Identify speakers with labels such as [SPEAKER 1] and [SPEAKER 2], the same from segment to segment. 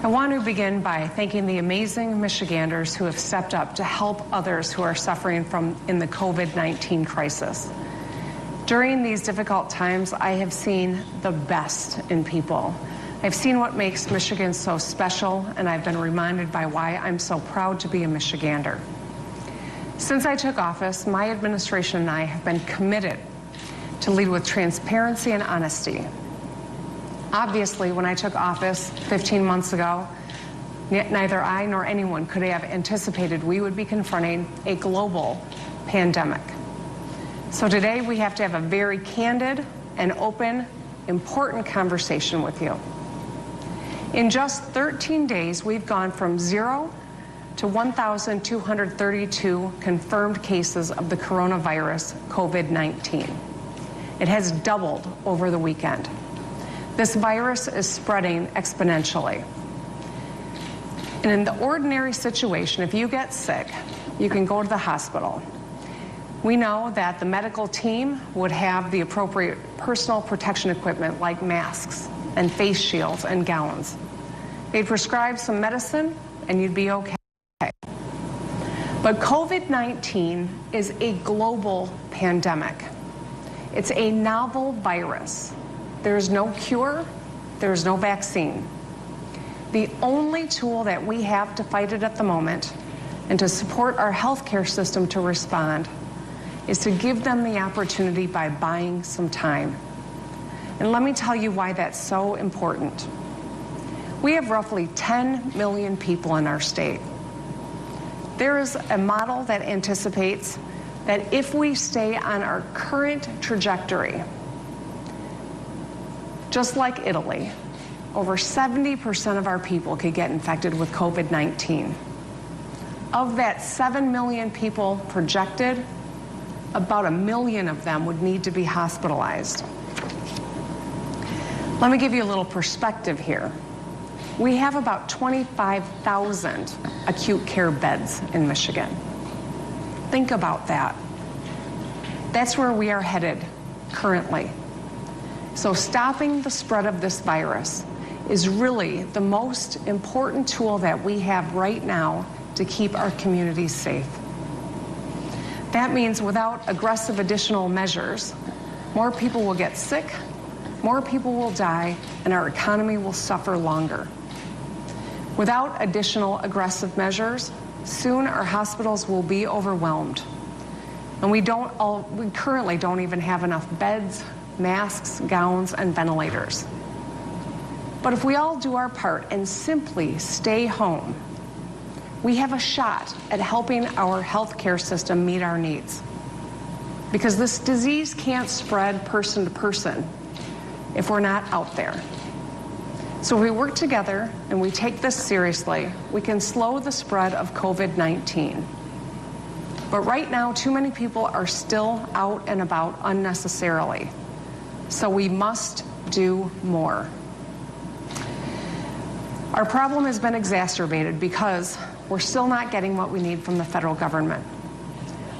[SPEAKER 1] I want to begin by thanking the amazing Michiganders who have stepped up to help others who are suffering in the COVID-19 crisis. During these difficult times, I have seen the best in people. I've seen what makes Michigan so special, and I've been reminded by why I'm so proud to be a Michigander. Since I took office, my administration and I have been committed to lead with transparency and honesty. Obviously, when I took office 15 months ago, neither I nor anyone could have anticipated we would be confronting a global pandemic. So today we have to have a very candid and open, important conversation with you. In just 13 days, we've gone from 0 to 1,232 confirmed cases of the coronavirus COVID-19. It has doubled over the weekend. This virus is spreading exponentially. And in the ordinary situation, if you get sick, you can go to the hospital. We know that the medical team would have the appropriate personal protection equipment like masks and face shields and gowns. They'd prescribe some medicine and you'd be okay. But COVID-19 is a global pandemic. It's a novel virus. There's no cure, there's no vaccine. The only tool that we have to fight it at the moment and to support our healthcare system to respond is to give them the opportunity by buying some time. And let me tell you why that's so important. We have roughly 10 million people in our state. There is a model that anticipates that if we stay on our current trajectory, just like Italy, over 70% of our people could get infected with COVID-19. Of that 7 million people projected, about 1 million of them would need to be hospitalized. Let me give you a little perspective here. We have about 25,000 acute care beds in Michigan. Think about that. That's where we are headed currently. So stopping the spread of this virus is really the most important tool that we have right now to keep our communities safe. That means without aggressive additional measures, more people will get sick, more people will die, and our economy will suffer longer. Without additional aggressive measures, soon our hospitals will be overwhelmed. And we currently don't even have enough beds, masks, gowns, and ventilators. But if we all do our part and simply stay home, we have a shot at helping our healthcare system meet our needs. Because this disease can't spread person to person if we're not out there. So if we work together and we take this seriously, we can slow the spread of COVID-19. But right now, too many people are still out and about unnecessarily. So we must do more. Our problem has been exacerbated because we're still not getting what we need from the federal government.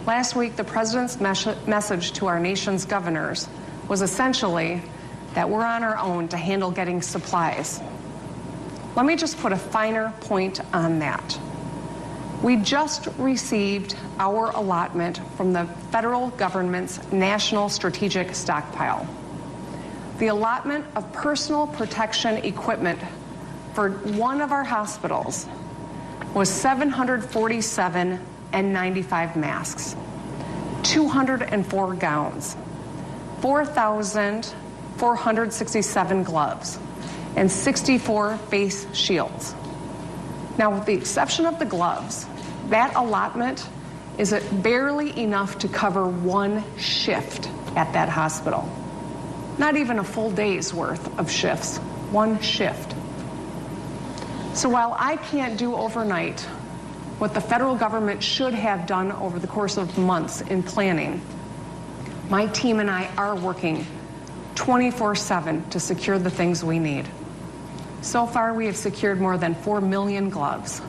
[SPEAKER 1] Last week, the president's message to our nation's governors was essentially that we're on our own to handle getting supplies. Let me just put a finer point on that. We just received our allotment from the federal government's National Strategic Stockpile. The allotment of personal protection equipment for one of our hospitals was 747 N95 masks, 204 gowns, 4,467 gloves, and 64 face shields. Now, with the exception of the gloves, that allotment is barely enough to cover one shift at that hospital. Not even a full day's worth of shifts, one shift. So while I can't do overnight what the federal government should have done over the course of months in planning, my team and I are working 24/7 to secure the things we need. So far, we have secured more than 4 million gloves,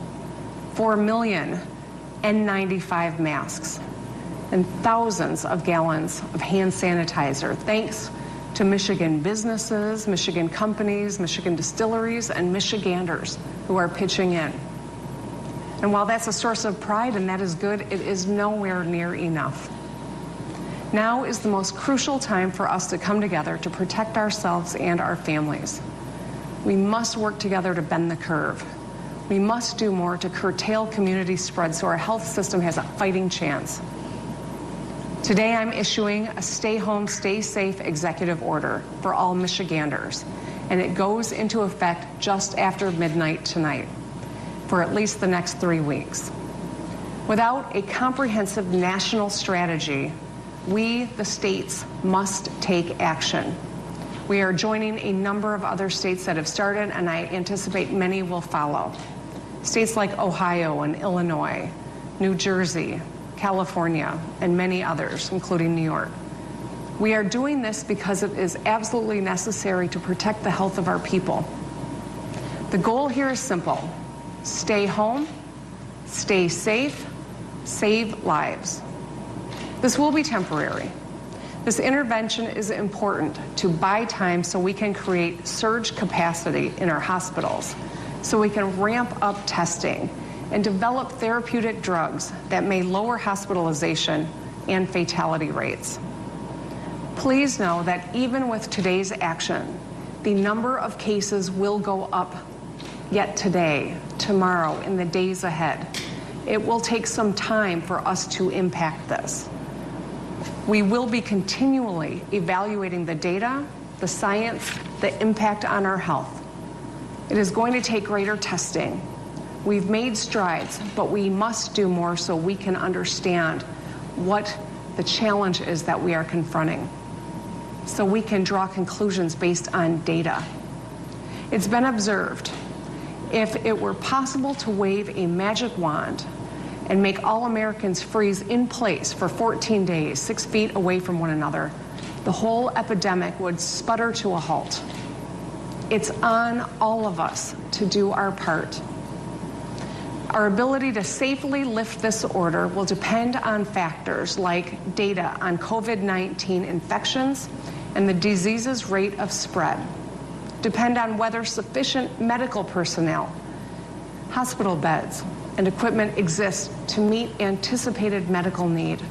[SPEAKER 1] 4 million N95 masks, and thousands of gallons of hand sanitizer, thanks to Michigan businesses, Michigan companies, Michigan distilleries, and Michiganders who are pitching in. And while that's a source of pride and that is good, it is nowhere near enough. Now is the most crucial time for us to come together to protect ourselves and our families. We must work together to bend the curve. We must do more to curtail community spread so our health system has a fighting chance. Today I'm issuing a stay home, stay safe executive order for all Michiganders, and it goes into effect just after midnight tonight for at least the next 3 weeks. Without a comprehensive national strategy, we, the states, must take action. We are joining a number of other states that have started, and I anticipate many will follow. States like Ohio and Illinois, New Jersey, California, and many others, including New York. We are doing this because it is absolutely necessary to protect the health of our people. The goal here is simple: stay home, stay safe, save lives. This will be temporary. This intervention is important to buy time so we can create surge capacity in our hospitals, so we can ramp up testing and develop therapeutic drugs that may lower hospitalization and fatality rates. Please know that even with today's action, the number of cases will go up yet today, tomorrow, in the days ahead. It will take some time for us to impact this. We will be continually evaluating the data, the science, the impact on our health. It is going to take greater testing. We've made strides, but we must do more so we can understand what the challenge is that we are confronting, so we can draw conclusions based on data. It's been observed, if it were possible to wave a magic wand and make all Americans freeze in place for 14 days, 6 feet away from one another, the whole epidemic would sputter to a halt. It's on all of us to do our part. Our ability to safely lift this order will depend on factors like data on COVID-19 infections and the disease's rate of spread, depend on whether sufficient medical personnel, hospital beds, and equipment exist to meet anticipated medical need,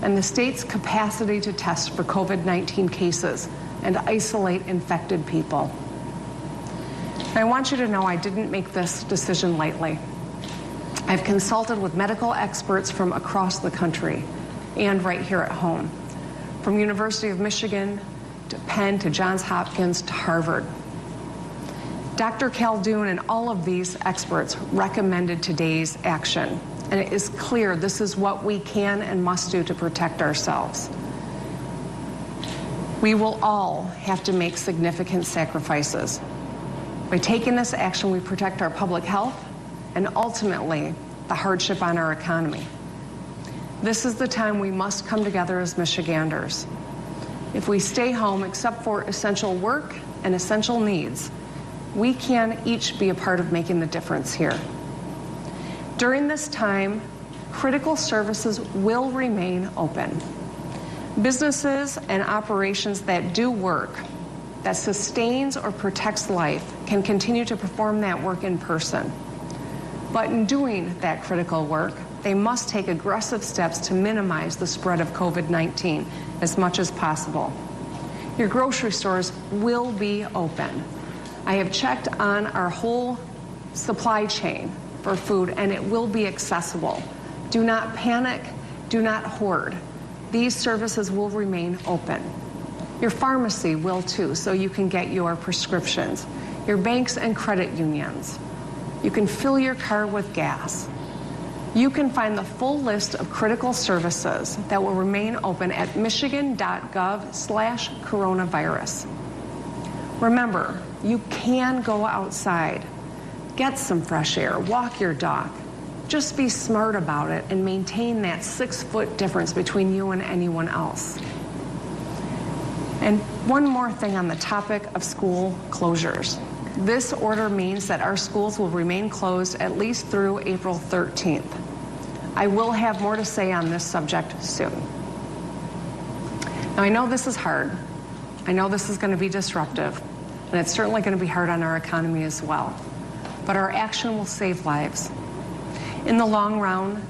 [SPEAKER 1] and the state's capacity to test for COVID-19 cases and isolate infected people. I want you to know I didn't make this decision lightly. I've consulted with medical experts from across the country and right here at home, from University of Michigan to Penn to Johns Hopkins to Harvard. Dr. Caldoun and all of these experts recommended today's action, and it is clear this is what we can and must do to protect ourselves. We will all have to make significant sacrifices. By taking this action, we protect our public health and ultimately the hardship on our economy. This is the time we must come together as Michiganders. If we stay home except for essential work and essential needs, we can each be a part of making the difference here. During this time, critical services will remain open. Businesses and operations that do work that sustains or protects life can continue to perform that work in person. But in doing that critical work, they must take aggressive steps to minimize the spread of COVID-19 as much as possible. Your grocery stores will be open. I have checked on our whole supply chain for food, and it will be accessible. Do not panic, do not hoard. These services will remain open. Your pharmacy will too, so you can get your prescriptions. Your banks and credit unions. You can fill your car with gas. You can find the full list of critical services that will remain open at michigan.gov/coronavirus. Remember, you can go outside, get some fresh air, walk your dog. Just be smart about it and maintain that 6-foot difference between you and anyone else. And one more thing on the topic of school closures. This order means that our schools will remain closed at least through April 13th. I will have more to say on this subject soon. Now, I know this is hard. I know this is going to be disruptive, and it's certainly going to be hard on our economy as well. But our action will save lives. In the long run,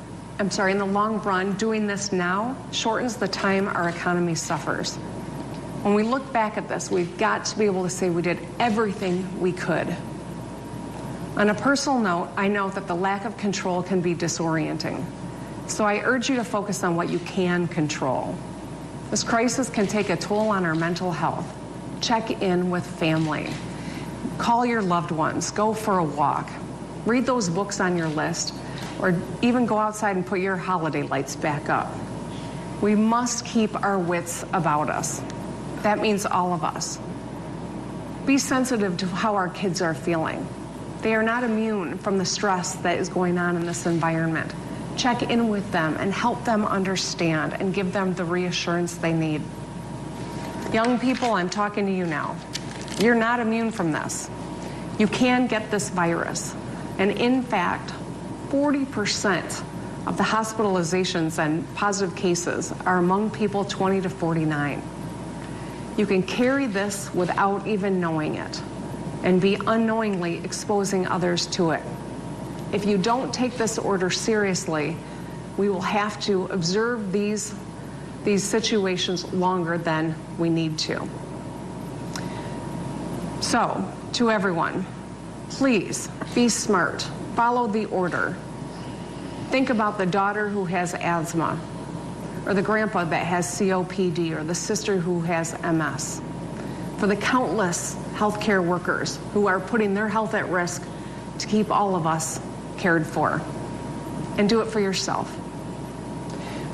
[SPEAKER 1] doing this now shortens the time our economy suffers. When we look back at this, we've got to be able to say we did everything we could. On a personal note, I know that the lack of control can be disorienting. So I urge you to focus on what you can control. This crisis can take a toll on our mental health. Check in with family. Call your loved ones. Go for a walk. Read those books on your list, or even go outside and put your holiday lights back up. We must keep our wits about us. That means all of us. Be sensitive to how our kids are feeling. They are not immune from the stress that is going on in this environment. Check in with them and help them understand and give them the reassurance they need. Young people, I'm talking to you now. You're not immune from this. You can get this virus. And in fact, 40% of the hospitalizations and positive cases are among people 20 to 49. You can carry this without even knowing it and be unknowingly exposing others to it. If you don't take this order seriously, we will have to observe these situations longer than we need to. So, to everyone, please be smart. Follow the order. Think about the daughter who has asthma, or the grandpa that has COPD, or the sister who has MS. For the countless healthcare workers who are putting their health at risk to keep all of us cared for. And do it for yourself.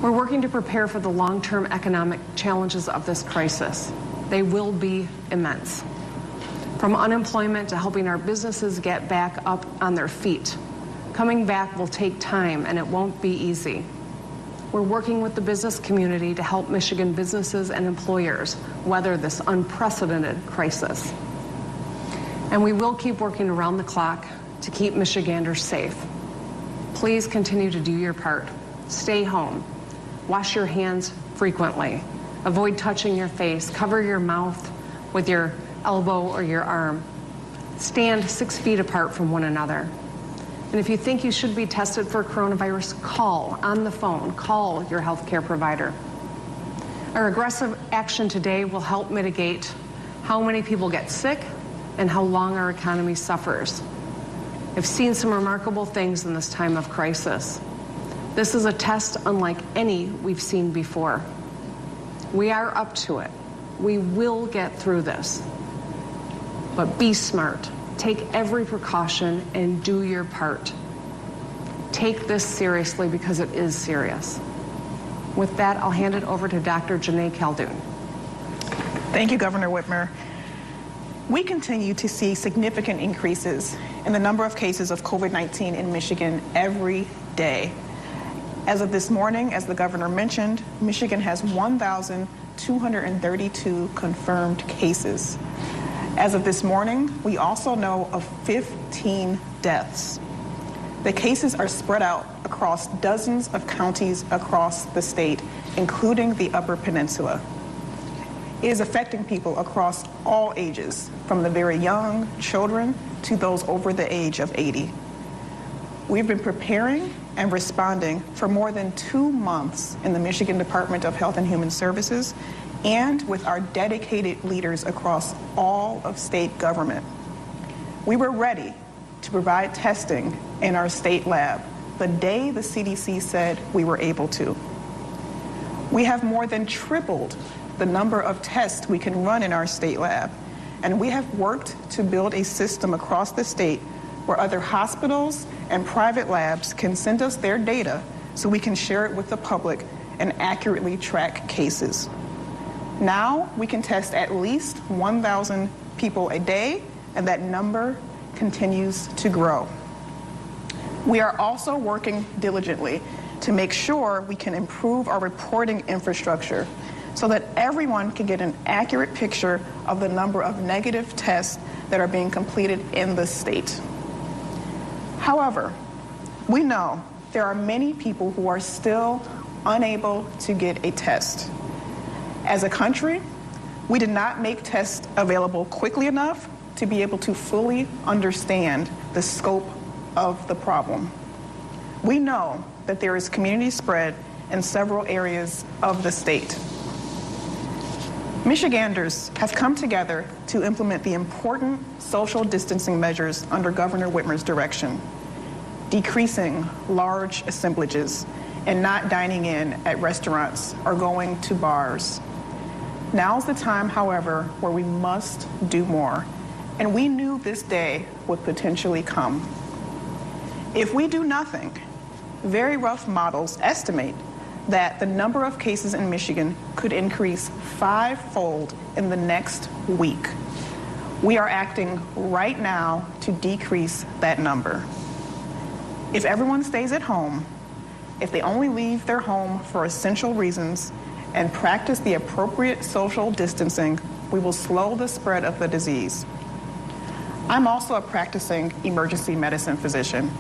[SPEAKER 1] We're working to prepare for the long-term economic challenges of this crisis. They will be immense. From unemployment to helping our businesses get back up on their feet. Coming back will take time, and it won't be easy. We're working with the business community to help Michigan businesses and employers weather this unprecedented crisis. And we will keep working around the clock to keep Michiganders safe. Please continue to do your part. Stay home. Wash your hands frequently. Avoid touching your face. Cover your mouth with your elbow or your arm. Stand 6 feet apart from one another. And if you think you should be tested for coronavirus, call on the phone. Call your healthcare provider. Our aggressive action today will help mitigate how many people get sick and how long our economy suffers. I've seen some remarkable things in this time of crisis. This is a test unlike any we've seen before. We are up to it. We will get through this. But be smart. Take every precaution and do your part. Take this seriously because it is serious. With that, I'll hand it over to Dr. Janae Caldoun.
[SPEAKER 2] Thank you, Governor Whitmer. We continue to see significant increases in the number of cases of COVID-19 in Michigan every day. As of this morning, as the governor mentioned, Michigan has 1,232 confirmed cases. As of this morning, we also know of 15 deaths. The cases are spread out across dozens of counties across the state, including the Upper Peninsula. It is affecting people across all ages, from the very young, children, to those over the age of 80. We've been preparing and responding for more than 2 months in the Michigan Department of Health and Human Services and with our dedicated leaders across all of state government. We were ready to provide testing in our state lab the day the CDC said we were able to. We have more than tripled the number of tests we can run in our state lab, and we have worked to build a system across the state where other hospitals and private labs can send us their data so we can share it with the public and accurately track cases. Now we can test at least 1,000 people a day, and that number continues to grow. We are also working diligently to make sure we can improve our reporting infrastructure so that everyone can get an accurate picture of the number of negative tests that are being completed in the state. However, we know there are many people who are still unable to get a test. As a country, We did not make tests available quickly enough to be able to fully understand the scope of the problem. We know that there is community spread in several areas of the state. Michiganders have come together to implement the important social distancing measures under Governor Whitmer's direction, decreasing large assemblages and not dining in at restaurants or going to bars. Now's the time, however, where we must do more, and we knew this day would potentially come. If we do nothing, very rough models estimate that the number of cases in Michigan could increase 5-fold in the next week. We are acting right now to decrease that number. If everyone stays at home, if they only leave their home for essential reasons and practice the appropriate social distancing, we will slow the spread of the disease. I'm also a practicing emergency medicine physician,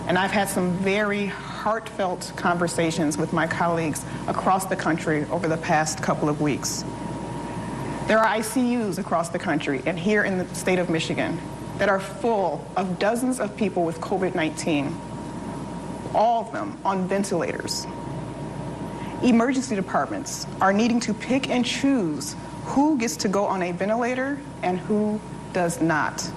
[SPEAKER 2] and I've had some very heartfelt conversations with my colleagues across the country over the past couple of weeks. There are ICUs across the country and here in the state of Michigan that are full of dozens of people with COVID-19, all of them on ventilators. Emergency departments are needing to pick and choose who gets to go on a ventilator and who does not.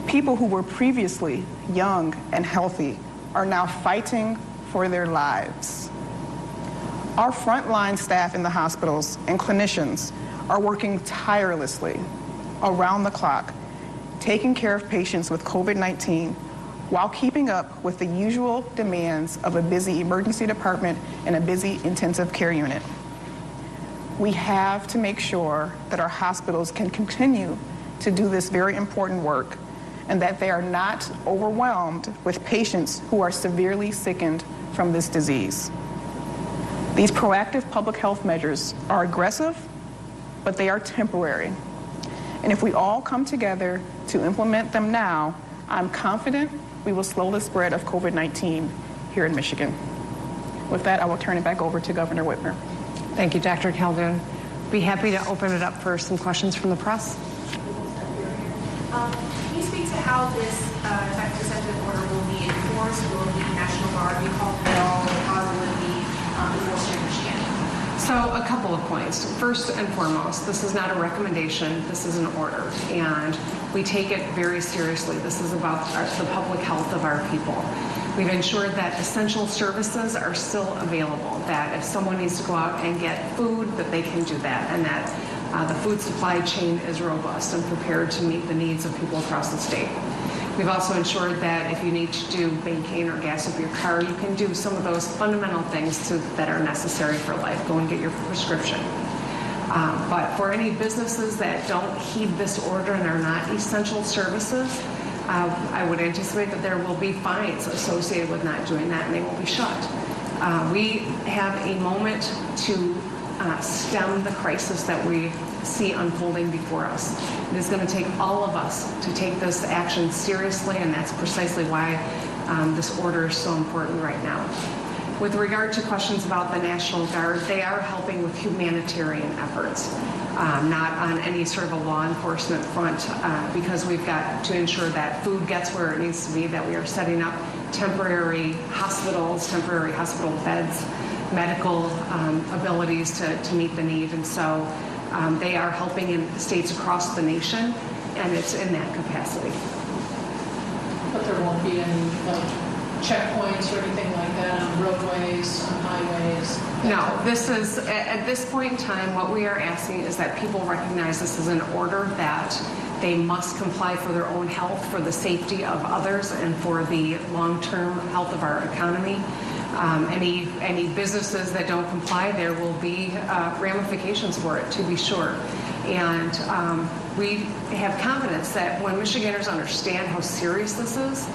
[SPEAKER 2] People who were previously young and healthy are now fighting for their lives. Our frontline staff in the hospitals and clinicians are working tirelessly around the clock, taking care of patients with COVID-19 while keeping up with the usual demands of a busy emergency department and a busy intensive care unit. We have to make sure that our hospitals can continue to do this very important work and that they are not overwhelmed with patients who are severely sickened from this disease. These proactive public health measures are aggressive, but they are temporary. And if we all come together to implement them now, I'm confident we will slow the spread of COVID-19 here in Michigan. With that, I will turn it back over to Governor Whitmer.
[SPEAKER 1] Thank you, Dr. Calhoun. Be happy to open it up for some questions from the press.
[SPEAKER 3] Can you speak to how this executive order will be enforced? Will it be National Guard, be called bill, how will it be enforced in Michigan?
[SPEAKER 1] So a couple of points. First and foremost, this is not a recommendation, this is an order, and we take it very seriously. This is about the public health of our people. We've ensured that essential services are still available, that if someone needs to go out and get food, that they can do that, and that the food supply chain is robust and prepared to meet the needs of people across the state. We've also ensured that if you need to do benzene or gas up your car, you can do some of those fundamental things that are necessary for life. Go and get your prescription. But for any businesses that don't heed this order and are not essential services, I would anticipate that there will be fines associated with not doing that, and they will be shut. We have a moment to stem the crisis that we see unfolding before us. It is going to take all of us to take this action seriously, and that's precisely why this order is so important right now. With regard to questions about the National Guard, they are helping with humanitarian efforts, not on any sort of a law enforcement front, because we've got to ensure that food gets where it needs to be, that we are setting up temporary hospitals, temporary hospital beds, medical abilities to meet the need. And so they are helping in states across the nation, and it's in that capacity.
[SPEAKER 4] But there won't be any checkpoints or anything like that on roadways, on highways?
[SPEAKER 1] No, this is, at this point in time, what we are asking is that people recognize this is an order that they must comply for their own health, for the safety of others, and for the long-term health of our economy. Any businesses that don't comply, there will be ramifications for it, to be sure. And we have confidence that when Michiganders understand how serious this is,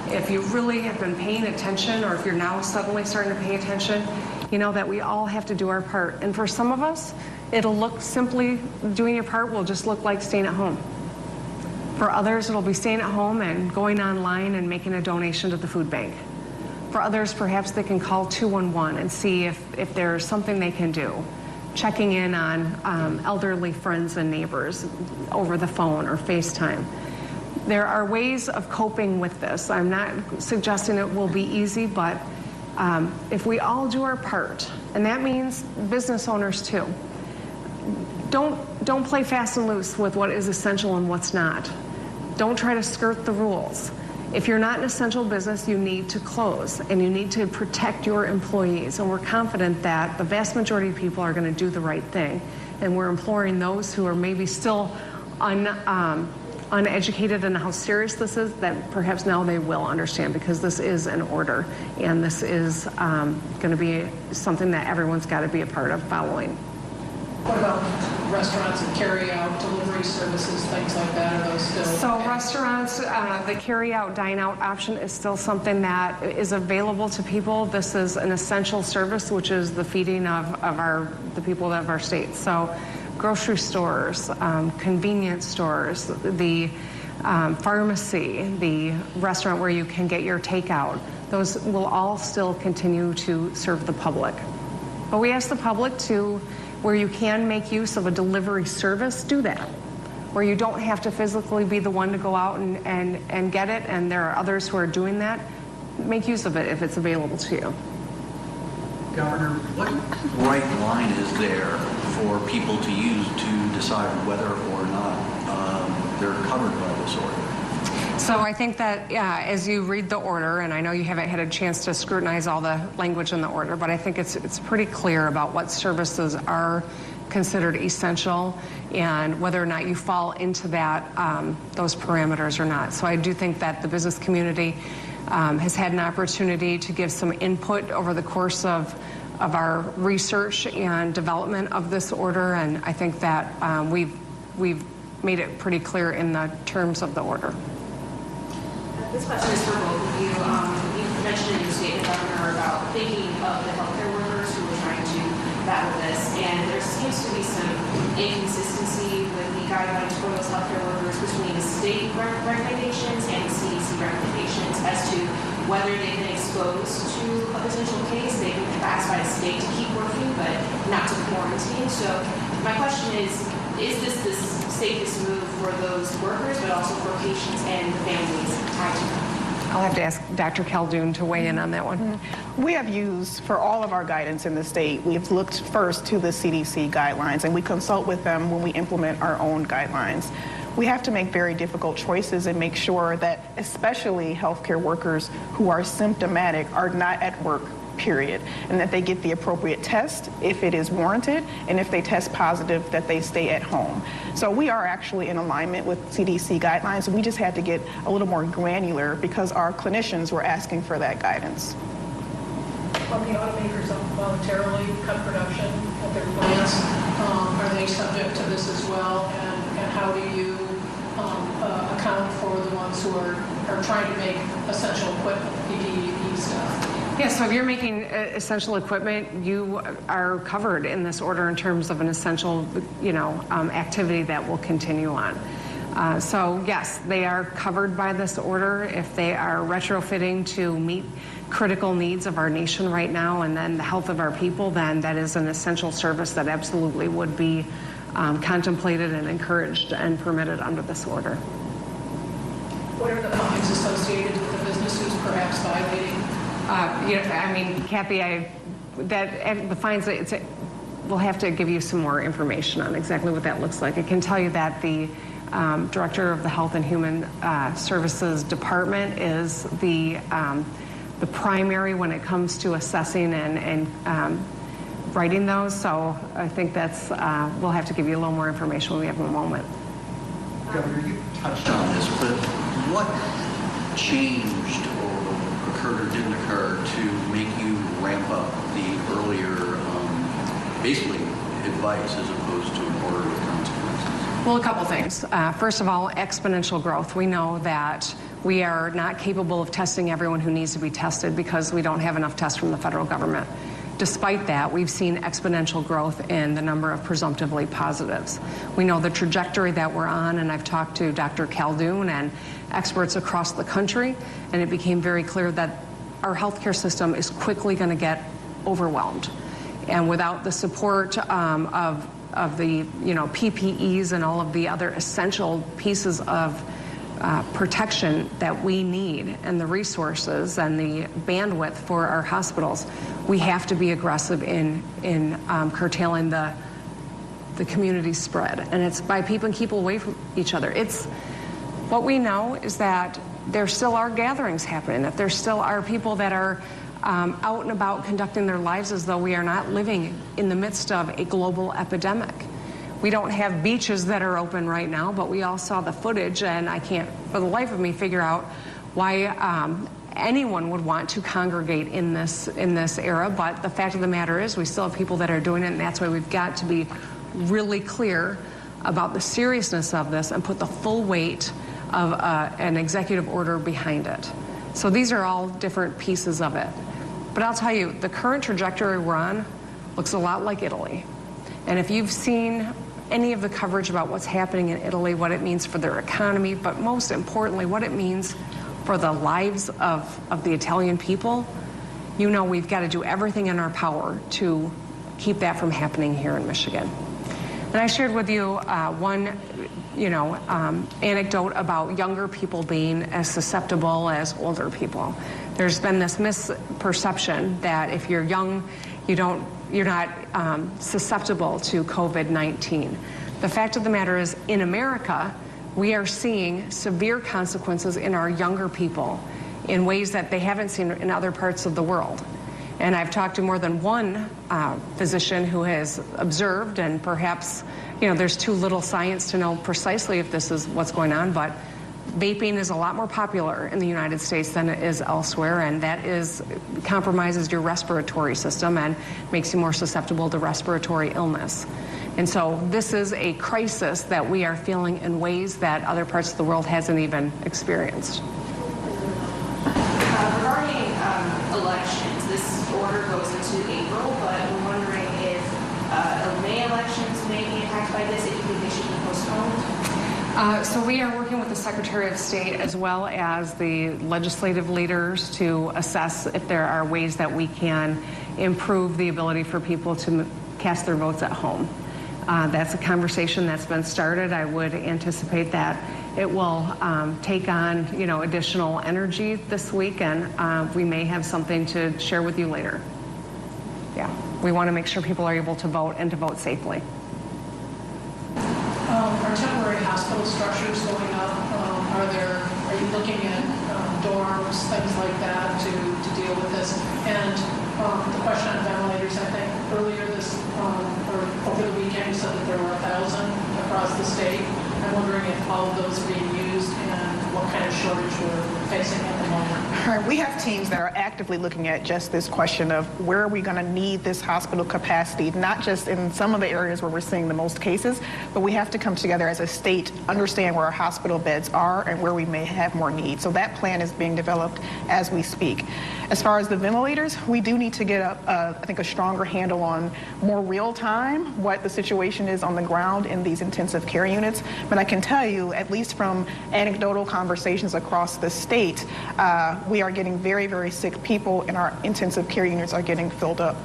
[SPEAKER 1] if you really have been paying attention, or if you're now suddenly starting to pay attention, you know that we all have to do our part. And for some of us, it'll look simply, doing your part will just look like staying at home. For others, it'll be staying at home and going online and making a donation to the food bank. For others, perhaps they can call 211 and see if there's something they can do checking in on elderly friends and neighbors over the phone or FaceTime. There are ways of coping with this. I'm not suggesting it will be easy, but if we all do our part, and that means business owners too, don't play fast and loose with what is essential and what's not. Don't try to skirt the rules. If you're not an essential business, you need to close, and you need to protect your employees. And we're confident that the vast majority of people are going to do the right thing. And we're imploring those who are maybe still uneducated in how serious this is, that perhaps now they will understand, because this is an order, and this is going to be something that everyone's got to be a part of following.
[SPEAKER 4] What about restaurants and carry-out delivery services, things like that? Are those still?
[SPEAKER 1] So restaurants, the carry-out, dine-out option is still something that is available to people. This is an essential service, which is the feeding of the people of our state. So grocery stores, convenience stores, the pharmacy, the restaurant where you can get your takeout, those will all still continue to serve the public. But we ask the public to, where you can make use of a delivery service, do that. Where you don't have to physically be the one to go out and get it, and there are others who are doing that, make use of it if it's available to you.
[SPEAKER 5] Governor, what right line is there for people to use to decide whether or not they're covered by this order?
[SPEAKER 1] So I think that as you read the order, and I know you haven't had a chance to scrutinize all the language in the order, but I think it's pretty clear about what services are considered essential and whether or not you fall into that those parameters or not. So I do think that the business community has had an opportunity to give some input over the course of our research and development of this order, and I think that we've made it pretty clear in the terms of the order.
[SPEAKER 3] This question is for both of you. You mentioned in your statement, Governor, about thinking of the healthcare workers who are trying to battle this, and there seems to be some inconsistency with the guidelines for those healthcare workers between the state recommendations and the CDC recommendations as to whether they've been exposed to a potential case. They've been asked by the state to keep working, but not to quarantine. So my question is this the safest move for those workers, but also for patients and families tied to them?
[SPEAKER 1] I'll have to ask Dr. Khaldun to weigh in on that one.
[SPEAKER 2] We have used, for all of our guidance in the state, we've looked first to the CDC guidelines, and we consult with them when we implement our own guidelines. We have to make very difficult choices and make sure that especially healthcare workers who are symptomatic are not at work, period, and that they get the appropriate test if it is warranted, and if they test positive, that they stay at home. So we are actually in alignment with CDC guidelines. We just had to get a little more granular because our clinicians were asking for that guidance.
[SPEAKER 4] Well, the automakers voluntarily cut production at their plants. Are they subject to this as well? And how do you account for the ones who are trying to make essential equipment, PPE stuff?
[SPEAKER 1] Yeah, so if you're making essential equipment, you are covered in this order in terms of an essential, activity that will continue on. So yes, they are covered by this order if they are retrofitting to meet critical needs of our nation right now, and then the health of our people, then that is an essential service that absolutely would be contemplated and encouraged and permitted under this order.
[SPEAKER 4] What are the fines associated with the business who's perhaps violating?
[SPEAKER 1] Kathy, the fines, we'll have to give you some more information on exactly what that looks like. I can tell you that the director of the Health and Human Services Department is the primary when it comes to assessing and writing those. So I think that's, we'll have to give you a little more information when we have a moment.
[SPEAKER 5] Governor, you touched on this, but what changed or occurred or didn't occur to make you ramp up the earlier, basically, advice as opposed to an order with consequences?
[SPEAKER 1] Well, a couple things. First of all, exponential growth. We know that we are not capable of testing everyone who needs to be tested because we don't have enough tests from the federal government. Despite that, we've seen exponential growth in the number of presumptively positives. We know the trajectory that we're on, and I've talked to Dr. Khaldun and experts across the country, and it became very clear that our healthcare system is quickly going to get overwhelmed. And without the support of the PPEs and all of the other essential pieces of protection that we need and the resources and the bandwidth for our hospitals, we have to be aggressive in curtailing the community spread. And it's by keeping people away from each other. It's what we know is that there still are gatherings happening, that there still are people that are out and about conducting their lives as though we are not living in the midst of a global epidemic. We don't have beaches that are open right now, but we all saw the footage, and I can't for the life of me figure out why anyone would want to congregate in this era. But the fact of the matter is we still have people that are doing it, and that's why we've got to be really clear about the seriousness of this and put the full weight of an executive order behind it. So these are all different pieces of it. But I'll tell you, the current trajectory we're on looks a lot like Italy. And if you've seen any of the coverage about what's happening in Italy, what it means for their economy, but most importantly, what it means for the lives of the Italian people, you know we've got to do everything in our power to keep that from happening here in Michigan. And I shared with you one anecdote about younger people being as susceptible as older people. There's been this misperception that if you're young, you're not susceptible to COVID-19. The fact of the matter is, in America, we are seeing severe consequences in our younger people in ways that they haven't seen in other parts of the world. And I've talked to more than one physician who has observed, and perhaps, there's too little science to know precisely if this is what's going on, but vaping is a lot more popular in the United States than it is elsewhere, and that compromises your respiratory system and makes you more susceptible to respiratory illness. And so this is a crisis that we are feeling in ways that other parts of the world hasn't even experienced.
[SPEAKER 3] Regarding elections, this order goes into April, but we're wondering if May elections may be impacted by this, if you think they should be postponed?
[SPEAKER 1] So we are working with the Secretary of State as well as the legislative leaders to assess if there are ways that we can improve the ability for people to cast their votes at home. That's a conversation that's been started. I would anticipate that it will take on, additional energy this week, and we may have something to share with you later. Yeah, we want to make sure people are able to vote and to vote safely.
[SPEAKER 4] Are temporary hospital structures going up? Are you looking at dorms, things like that to deal with this? And the question on ventilators, I think earlier or over the weekend you said that there were 1,000 across the state. I'm wondering if all of those are being used and what kind of shortage we're facing at the moment.
[SPEAKER 2] All right, we have teams that are actively looking at just this question of where are we going to need this hospital capacity, not just in some of the areas where we're seeing the most cases, but we have to come together as a state, understand where our hospital beds are and where we may have more need. So that plan is being developed as we speak. As far as the ventilators, we do need to get I think a stronger handle on more real time what the situation is on the ground in these intensive care units. But I can tell you, at least from anecdotal conversations across the state, we are getting very, very sick people, and our intensive care units are getting filled up.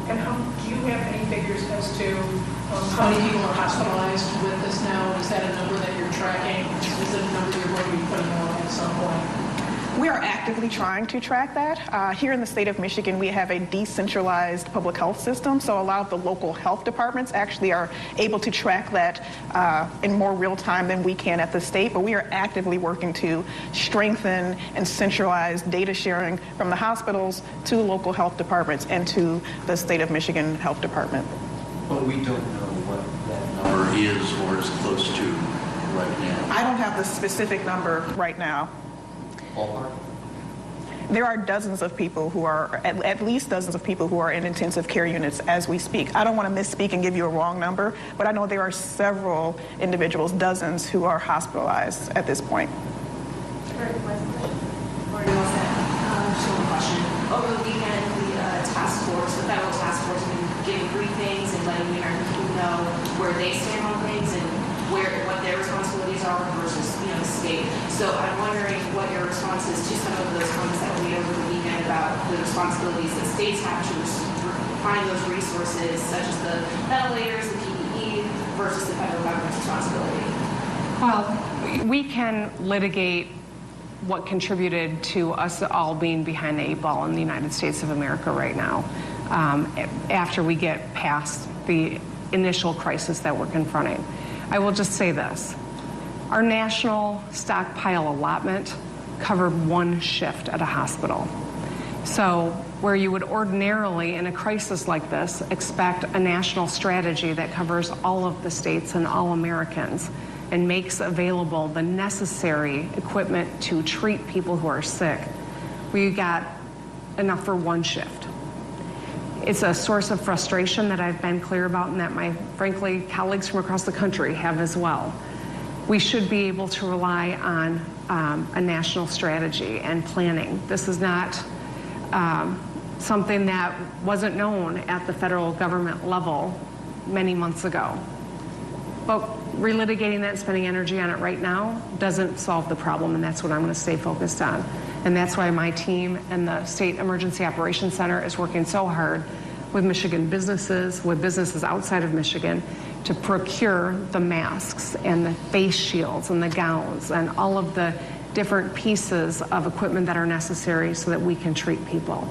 [SPEAKER 4] And do you have any figures as to how many people are hospitalized with this now? Is that a number that you're tracking? Is it a number you're going to be putting on at some point?
[SPEAKER 2] We are actively trying to track that. Here in the state of Michigan, we have a decentralized public health system, so a lot of the local health departments actually are able to track that in more real time than we can at the state, but we are actively working to strengthen and centralize data sharing from the hospitals to the local health departments and to the state of Michigan Health Department.
[SPEAKER 5] But we don't know what that number is or is close to right now.
[SPEAKER 2] I don't have the specific number right now.
[SPEAKER 5] Ballpark?
[SPEAKER 2] There are dozens of people who are, at least dozens of people who are in intensive care units as we speak. I don't want to misspeak and give you a wrong number, but I know there are several individuals, dozens, who are hospitalized at this point.
[SPEAKER 3] Just one question. Over the weekend, the federal task force, has been giving briefings and letting the American people know where they stand on things, and what their responsibilities are versus, the state. So I'm wondering what your response is to some of those comments that we made over the weekend about the responsibilities that states have to find those resources, such as the ventilators, the PPE, versus the federal government's responsibility.
[SPEAKER 1] Well, we can litigate what contributed to us all being behind the 8 ball in the United States of America right now, after we get past the initial crisis that we're confronting. I will just say this. Our national stockpile allotment covered 1 shift at a hospital. So where you would ordinarily, in a crisis like this, expect a national strategy that covers all of the states and all Americans and makes available the necessary equipment to treat people who are sick, we got enough for 1 shift. It's a source of frustration that I've been clear about and that my, frankly, colleagues from across the country have as well. We should be able to rely on a national strategy and planning. This is not something that wasn't known at the federal government level many months ago. But relitigating that and spending energy on it right now doesn't solve the problem, and that's what I'm going to stay focused on. And that's why my team and the State Emergency Operations Center is working so hard with Michigan businesses, with businesses outside of Michigan, to procure the masks and the face shields and the gowns and all of the different pieces of equipment that are necessary so that we can treat people.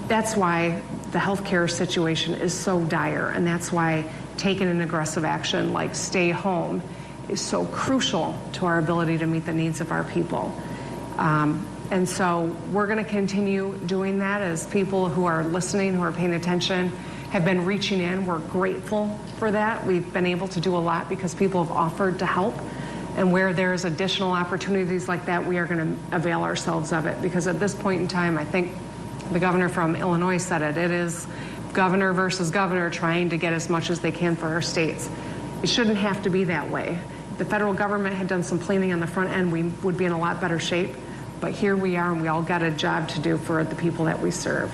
[SPEAKER 1] That's why the healthcare situation is so dire, and that's why taking an aggressive action like stay home is so crucial to our ability to meet the needs of our people. And so we're going to continue doing that as people who are listening, who are paying attention, have been reaching in. We're grateful for that. We've been able to do a lot because people have offered to help. And where there's additional opportunities like that, we are going to avail ourselves of it. Because at this point in time, I think the governor from Illinois said it. It is governor versus governor trying to get as much as they can for our states. It shouldn't have to be that way. If the federal government had done some planning on the front end, we would be in a lot better shape. But here we are, and we all got a job to do for the people that we serve.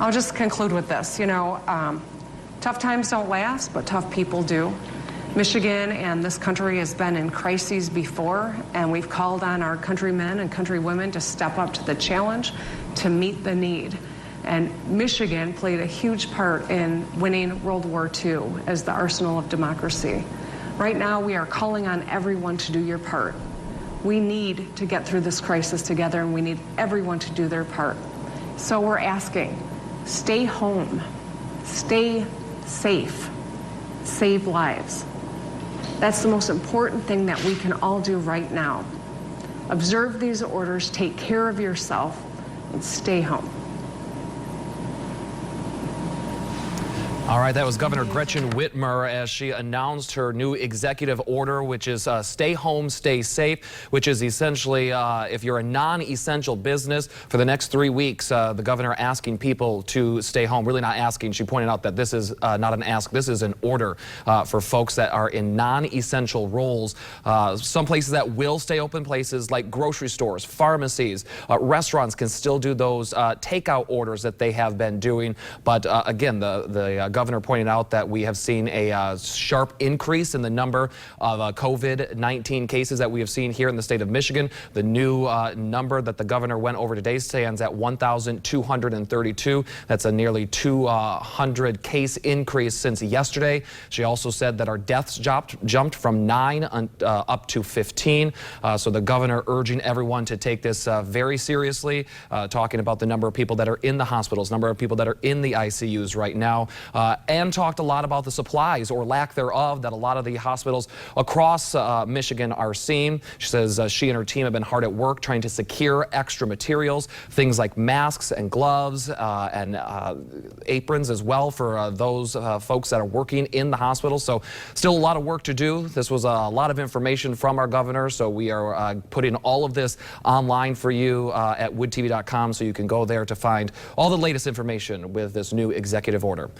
[SPEAKER 1] I'll just conclude with this. Tough times don't last, but tough people do. Michigan and this country has been in crises before, and we've called on our countrymen and countrywomen to step up to the challenge to meet the need. And Michigan played a huge part in winning World War II as the arsenal of democracy. Right now, we are calling on everyone to do your part. We need to get through this crisis together, and we need everyone to do their part. So we're asking, stay home, stay safe, save lives. That's the most important thing that we can all do right now. Observe these orders, take care of yourself, and stay home.
[SPEAKER 6] All right, that was Governor Gretchen Whitmer as she announced her new executive order, which is stay home, stay safe, which is essentially if you're a non-essential business for the next 3 weeks, the governor asking people to stay home. Really not asking. She pointed out that this is not an ask. This is an order for folks that are in non-essential roles. Some places that will stay open, places like grocery stores, pharmacies, restaurants can still do those takeout orders that they have been doing. But again, the governor pointed out that we have seen a sharp increase in the number of COVID-19 cases that we have seen here in the state of Michigan. The new number that the governor went over today stands at 1,232. That's a nearly 200 case increase since yesterday. She also said that our deaths jumped from 9 up to 15. So the governor urging everyone to take this very seriously, talking about the number of people that are in the hospitals, number of people that are in the ICUs right now. And talked a lot about the supplies or lack thereof that a lot of the hospitals across Michigan are seeing. She says she and her team have been hard at work trying to secure extra materials, things like masks and gloves and aprons as well for those folks that are working in the hospital. So still a lot of work to do. This was a lot of information from our governor, so we are putting all of this online for you at woodtv.com, so you can go there to find all the latest information with this new executive order.